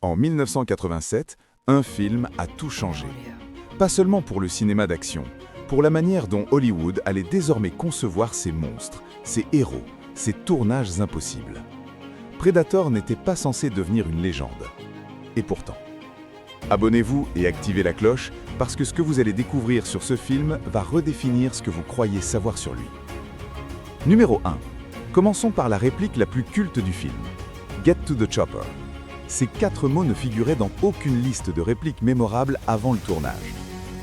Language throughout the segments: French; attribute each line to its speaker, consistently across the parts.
Speaker 1: En 1987, un film a tout changé. Pas seulement pour le cinéma d'action, pour la manière dont Hollywood allait désormais concevoir ses monstres, ses héros, ses tournages impossibles. Predator n'était pas censé devenir une légende. Et pourtant. Abonnez-vous et activez la cloche parce que ce que vous allez découvrir sur ce film va redéfinir ce que vous croyez savoir sur lui. Numéro 1. Commençons par la réplique la plus culte du film. Get to the chopper. Ces 4 mots ne figuraient dans aucune liste de répliques mémorables avant le tournage.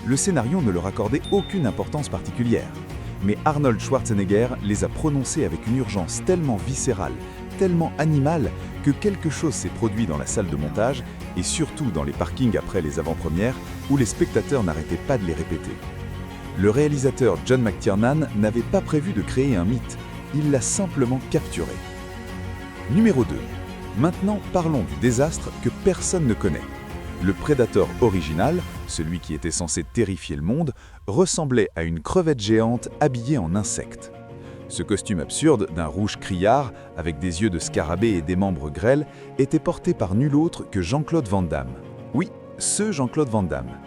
Speaker 1: Le scénario ne leur accordait aucune importance particulière. Mais Arnold Schwarzenegger les a prononcés avec une urgence tellement viscérale, tellement animale, que quelque chose s'est produit dans la salle de montage et surtout dans les parkings après les avant-premières où les spectateurs n'arrêtaient pas de les répéter. Le réalisateur John McTiernan n'avait pas prévu de créer un mythe, il l'a simplement capturé. Numéro 2. Maintenant, parlons du désastre que personne ne connaît. Le Predator original, celui qui était censé terrifier le monde, ressemblait à une crevette géante habillée en insecte. Ce costume absurde d'un rouge criard, avec des yeux de scarabée et des membres grêles, était porté par nul autre que Jean-Claude Van Damme. Oui, ce Jean-Claude Van Damme.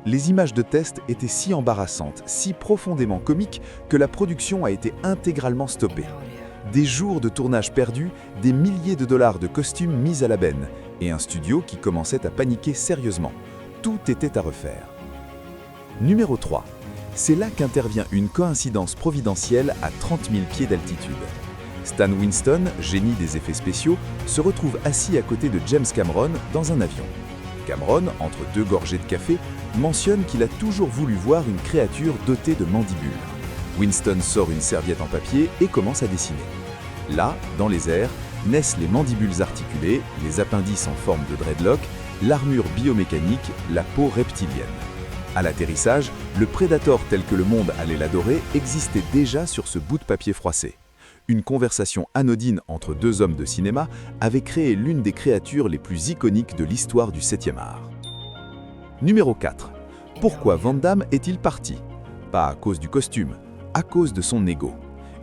Speaker 1: Les images de test étaient si embarrassantes, si profondément comiques, que la production a été intégralement stoppée. Des jours de tournage perdus, des milliers de dollars de costumes mis à la benne, et un studio qui commençait à paniquer sérieusement. Tout était à refaire. Numéro 3. C'est là qu'intervient une coïncidence providentielle à 30 000 pieds d'altitude. Stan Winston, génie des effets spéciaux, se retrouve assis à côté de James Cameron dans un avion. Cameron, entre 2 gorgées de café, mentionne qu'il a toujours voulu voir une créature dotée de mandibules. Winston sort une serviette en papier et commence à dessiner. Là, dans les airs, naissent les mandibules articulées, les appendices en forme de dreadlock, l'armure biomécanique, la peau reptilienne. À l'atterrissage, le Predator tel que le monde allait l'adorer existait déjà sur ce bout de papier froissé. Une conversation anodine entre 2 hommes de cinéma avait créé l'une des créatures les plus iconiques de l'histoire du 7e art. Numéro 4. Pourquoi Van Damme est-il parti? Pas à cause du costume, à cause de son ego.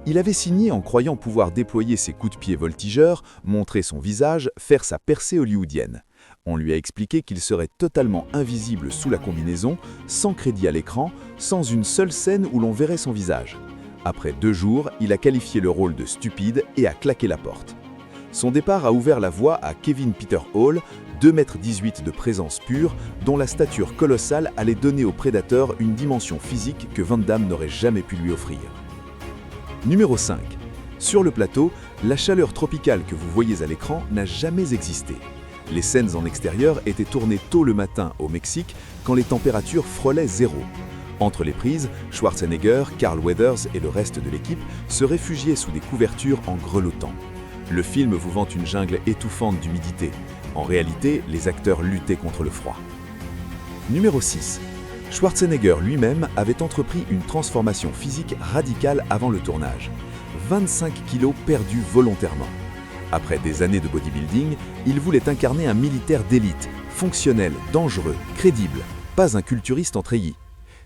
Speaker 1: Il avait signé en croyant pouvoir déployer ses coups de pied voltigeurs, montrer son visage, faire sa percée hollywoodienne. On lui a expliqué qu'il serait totalement invisible sous la combinaison, sans crédit à l'écran, sans une seule scène où l'on verrait son visage. Après 2 jours, il a qualifié le rôle de stupide et a claqué la porte. Son départ a ouvert la voie à Kevin Peter Hall, 2,18 m de présence pure, dont la stature colossale allait donner au Predator une dimension physique que Van Damme n'aurait jamais pu lui offrir. Numéro 5. Sur le plateau, la chaleur tropicale que vous voyez à l'écran n'a jamais existé. Les scènes en extérieur étaient tournées tôt le matin au Mexique, quand les températures frôlaient 0. Entre les prises, Schwarzenegger, Carl Weathers et le reste de l'équipe se réfugiaient sous des couvertures en grelottant. Le film vous vante une jungle étouffante d'humidité. En réalité, les acteurs luttaient contre le froid. Numéro 6. Schwarzenegger lui-même avait entrepris une transformation physique radicale avant le tournage. 25 kilos perdus volontairement. Après des années de bodybuilding, il voulait incarner un militaire d'élite, fonctionnel, dangereux, crédible, pas un culturiste en treillis.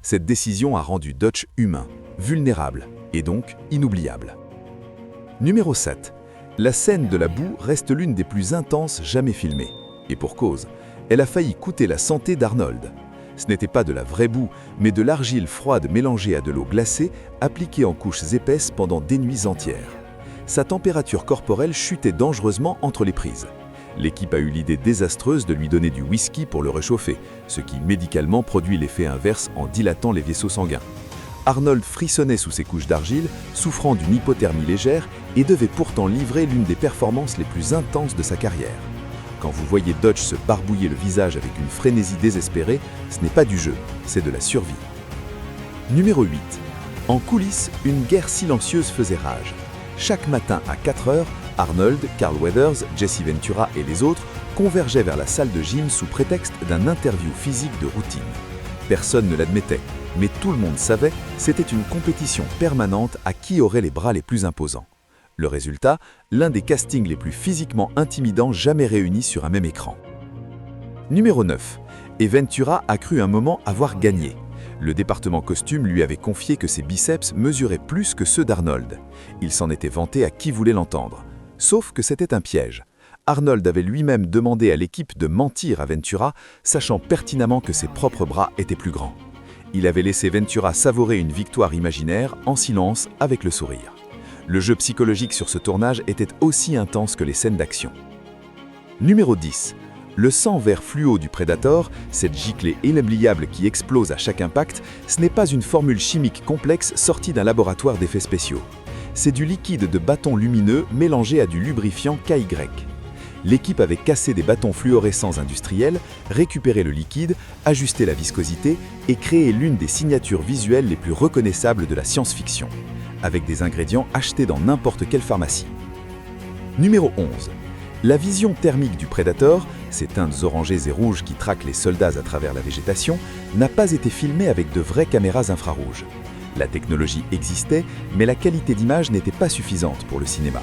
Speaker 1: Cette décision a rendu Dutch humain, vulnérable et donc inoubliable. Numéro 7. La scène de la boue reste l'une des plus intenses jamais filmées. Et pour cause, elle a failli coûter la santé d'Arnold. Ce n'était pas de la vraie boue, mais de l'argile froide mélangée à de l'eau glacée, appliquée en couches épaisses pendant des nuits entières. Sa température corporelle chutait dangereusement entre les prises. L'équipe a eu l'idée désastreuse de lui donner du whisky pour le réchauffer, ce qui médicalement produit l'effet inverse en dilatant les vaisseaux sanguins. Arnold frissonnait sous ses couches d'argile, souffrant d'une hypothermie légère et devait pourtant livrer l'une des performances les plus intenses de sa carrière. Quand vous voyez Dutch se barbouiller le visage avec une frénésie désespérée, ce n'est pas du jeu, c'est de la survie. Numéro 8. En coulisses, une guerre silencieuse faisait rage. Chaque matin à 4 heures, Arnold, Carl Weathers, Jesse Ventura et les autres convergeaient vers la salle de gym sous prétexte d'un interview physique de routine. Personne ne l'admettait, mais tout le monde savait, c'était une compétition permanente à qui aurait les bras les plus imposants. Le résultat, l'un des castings les plus physiquement intimidants jamais réunis sur un même écran. Numéro 9. Et Ventura a cru un moment avoir gagné. Le département costume lui avait confié que ses biceps mesuraient plus que ceux d'Arnold. Il s'en était vanté à qui voulait l'entendre. Sauf que c'était un piège. Arnold avait lui-même demandé à l'équipe de mentir à Ventura, sachant pertinemment que ses propres bras étaient plus grands. Il avait laissé Ventura savourer une victoire imaginaire, en silence, avec le sourire. Le jeu psychologique sur ce tournage était aussi intense que les scènes d'action. Numéro 10. Le sang vert fluo du Predator, cette giclée inoubliable qui explose à chaque impact, ce n'est pas une formule chimique complexe sortie d'un laboratoire d'effets spéciaux. C'est du liquide de bâtons lumineux mélangé à du lubrifiant KY. L'équipe avait cassé des bâtons fluorescents industriels, récupéré le liquide, ajusté la viscosité et créé l'une des signatures visuelles les plus reconnaissables de la science-fiction, avec des ingrédients achetés dans n'importe quelle pharmacie. Numéro 11. La vision thermique du Predator, ces teintes orangées et rouges qui traquent les soldats à travers la végétation, n'a pas été filmée avec de vraies caméras infrarouges. La technologie existait, mais la qualité d'image n'était pas suffisante pour le cinéma.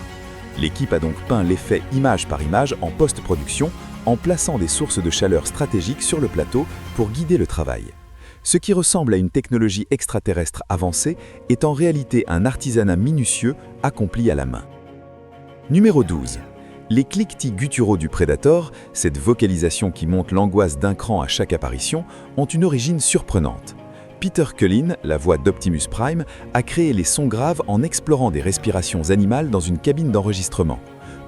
Speaker 1: L'équipe a donc peint l'effet image par image en post-production, en plaçant des sources de chaleur stratégiques sur le plateau pour guider le travail. Ce qui ressemble à une technologie extraterrestre avancée est en réalité un artisanat minutieux accompli à la main. Numéro 12. Les cliquetis gutturaux du Predator, cette vocalisation qui monte l'angoisse d'un cran à chaque apparition, ont une origine surprenante. Peter Cullen, la voix d'Optimus Prime, a créé les sons graves en explorant des respirations animales dans une cabine d'enregistrement.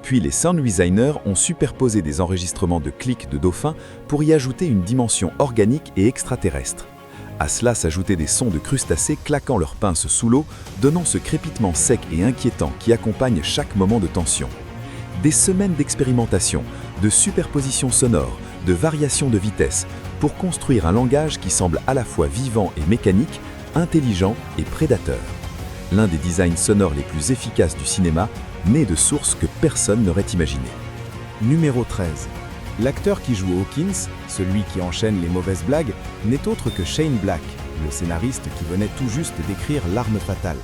Speaker 1: Puis les sound designers ont superposé des enregistrements de clics de dauphins pour y ajouter une dimension organique et extraterrestre. À cela s'ajoutaient des sons de crustacés claquant leurs pinces sous l'eau, donnant ce crépitement sec et inquiétant qui accompagne chaque moment de tension. Des semaines d'expérimentation, de superposition sonore, de variation de vitesse, pour construire un langage qui semble à la fois vivant et mécanique, intelligent et prédateur. L'un des designs sonores les plus efficaces du cinéma, né de sources que personne n'aurait imaginées.
Speaker 2: Numéro 13. L'acteur qui joue Hawkins, celui qui enchaîne les mauvaises blagues, n'est autre que Shane Black, le scénariste qui venait tout juste d'écrire L'Arme fatale.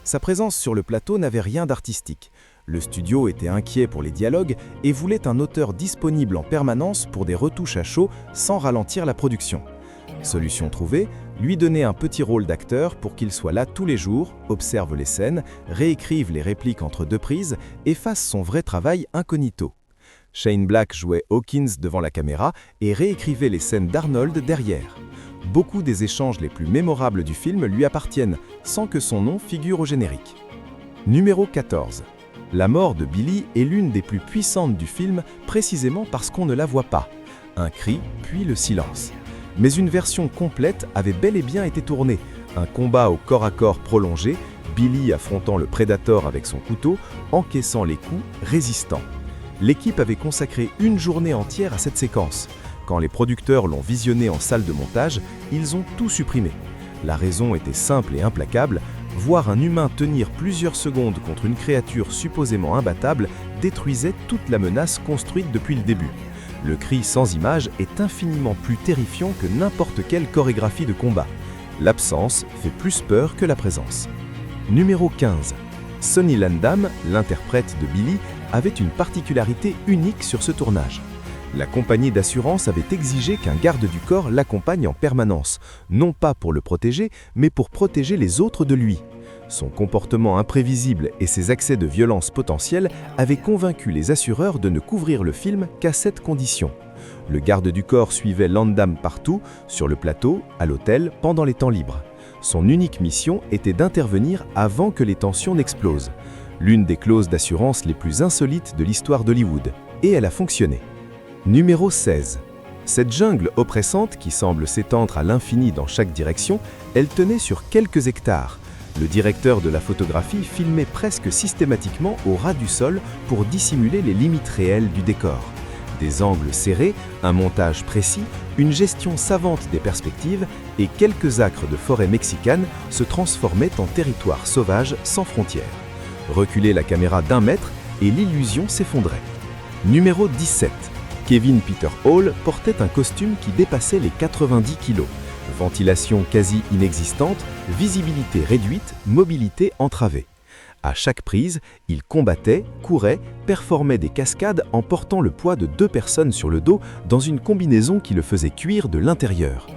Speaker 2: Sa présence sur le plateau n'avait rien d'artistique. Le studio était inquiet pour les dialogues et voulait un auteur disponible en permanence pour des retouches à chaud sans ralentir la production. Solution trouvée, lui donner un petit rôle d'acteur pour qu'il soit là tous les jours, observe les scènes, réécrive les répliques entre deux prises et fasse son vrai travail incognito. Shane Black jouait Hawkins devant la caméra et réécrivait les scènes d'Arnold derrière. Beaucoup des échanges les plus mémorables du film lui appartiennent, sans que son nom figure au générique. Numéro 14. La mort de Billy est l'une des plus puissantes du film, précisément parce qu'on ne la voit pas. Un cri, puis le silence. Mais une version complète avait bel et bien été tournée. Un combat au corps à corps prolongé, Billy affrontant le Predator avec son couteau, encaissant les coups, résistant. L'équipe avait consacré une journée entière à cette séquence. Quand les producteurs l'ont visionné en salle de montage, ils ont tout supprimé. La raison était simple et implacable. Voir un humain tenir plusieurs secondes contre une créature supposément imbattable détruisait toute la menace construite depuis le début. Le cri sans image est infiniment plus terrifiant que n'importe quelle chorégraphie de combat. L'absence fait plus peur que la présence. Numéro 15. Sonny Landham, l'interprète de Billy, avait une particularité unique sur ce tournage. La compagnie d'assurance avait exigé qu'un garde du corps l'accompagne en permanence, non pas pour le protéger, mais pour protéger les autres de lui. Son comportement imprévisible et ses accès de violence potentiels avaient convaincu les assureurs de ne couvrir le film qu'à cette condition. Le garde du corps suivait Landham partout, sur le plateau, à l'hôtel, pendant les temps libres. Son unique mission était d'intervenir avant que les tensions n'explosent. L'une des clauses d'assurance les plus insolites de l'histoire d'Hollywood. Et elle a fonctionné. Numéro 16. Cette jungle oppressante qui semble s'étendre à l'infini dans chaque direction, elle tenait sur quelques hectares. Le directeur de la photographie filmait presque systématiquement au ras du sol pour dissimuler les limites réelles du décor. Des angles serrés, un montage précis, une gestion savante des perspectives et quelques acres de forêt mexicaine se transformaient en territoire sauvage sans frontières. Reculer la caméra d'1 mètre et l'illusion s'effondrait. Numéro 17. Kevin Peter Hall portait un costume qui dépassait les 90 kg. Ventilation quasi inexistante, visibilité réduite, mobilité entravée. À chaque prise, il combattait, courait, performait des cascades en portant le poids de 2 personnes sur le dos dans une combinaison qui le faisait cuire de l'intérieur.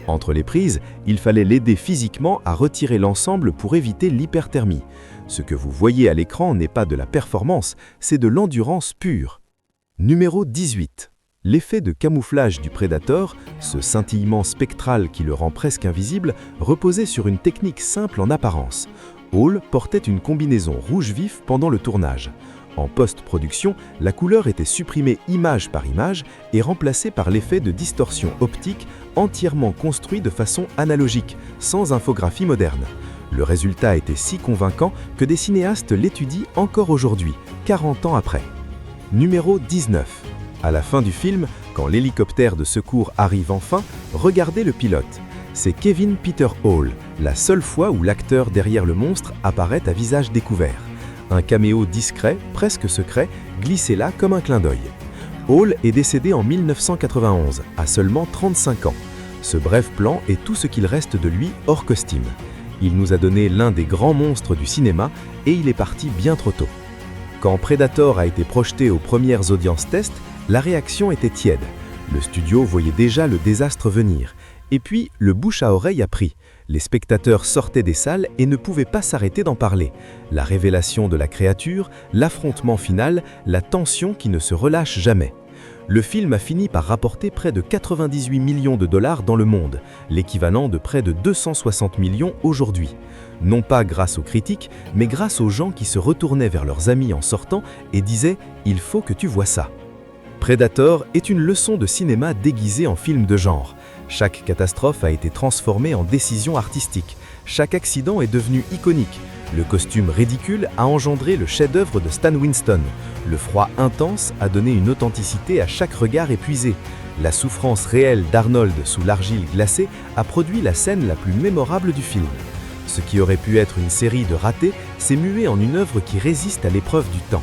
Speaker 2: Entre les prises, il fallait l'aider physiquement à retirer l'ensemble pour éviter l'hyperthermie. Ce que vous voyez à l'écran n'est pas de la performance, c'est de l'endurance pure. Numéro 18. L'effet de camouflage du Predator, ce scintillement spectral qui le rend presque invisible, reposait sur une technique simple en apparence. Hall portait une combinaison rouge vif pendant le tournage. En post-production, la couleur était supprimée image par image et remplacée par l'effet de distorsion optique entièrement construit de façon analogique, sans infographie moderne. Le résultat était si convaincant que des cinéastes l'étudient encore aujourd'hui, 40 ans après. Numéro 19. À la fin du film, quand l'hélicoptère de secours arrive enfin, regardez le pilote. C'est Kevin Peter Hall, la seule fois où l'acteur derrière le monstre apparaît à visage découvert. Un caméo discret, presque secret, glissé là comme un clin d'œil. Hall est décédé en 1991, à seulement 35 ans. Ce bref plan est tout ce qu'il reste de lui hors costume. Il nous a donné l'un des grands monstres du cinéma et il est parti bien trop tôt. Quand Predator a été projeté aux premières audiences test, la réaction était tiède. Le studio voyait déjà le désastre venir. Et puis, le bouche à oreille a pris. Les spectateurs sortaient des salles et ne pouvaient pas s'arrêter d'en parler. La révélation de la créature, l'affrontement final, la tension qui ne se relâche jamais. Le film a fini par rapporter près de 98 millions de dollars dans le monde, l'équivalent de près de 260 millions aujourd'hui. Non pas grâce aux critiques, mais grâce aux gens qui se retournaient vers leurs amis en sortant et disaient « Il faut que tu vois ça ». Predator est une leçon de cinéma déguisée en film de genre. Chaque catastrophe a été transformée en décision artistique. Chaque accident est devenu iconique. Le costume ridicule a engendré le chef-d'œuvre de Stan Winston. Le froid intense a donné une authenticité à chaque regard épuisé. La souffrance réelle d'Arnold sous l'argile glacée a produit la scène la plus mémorable du film. Ce qui aurait pu être une série de ratés s'est mué en une œuvre qui résiste à l'épreuve du temps.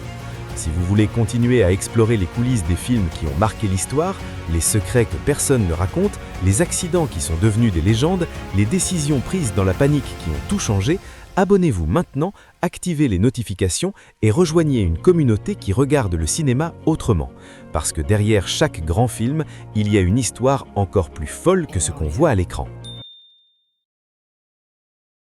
Speaker 2: Si vous voulez continuer à explorer les coulisses des films qui ont marqué l'histoire, les secrets que personne ne raconte, les accidents qui sont devenus des légendes, les décisions prises dans la panique qui ont tout changé, abonnez-vous maintenant, activez les notifications et rejoignez une communauté qui regarde le cinéma autrement. Parce que derrière chaque grand film, il y a une histoire encore plus folle que ce qu'on voit à l'écran.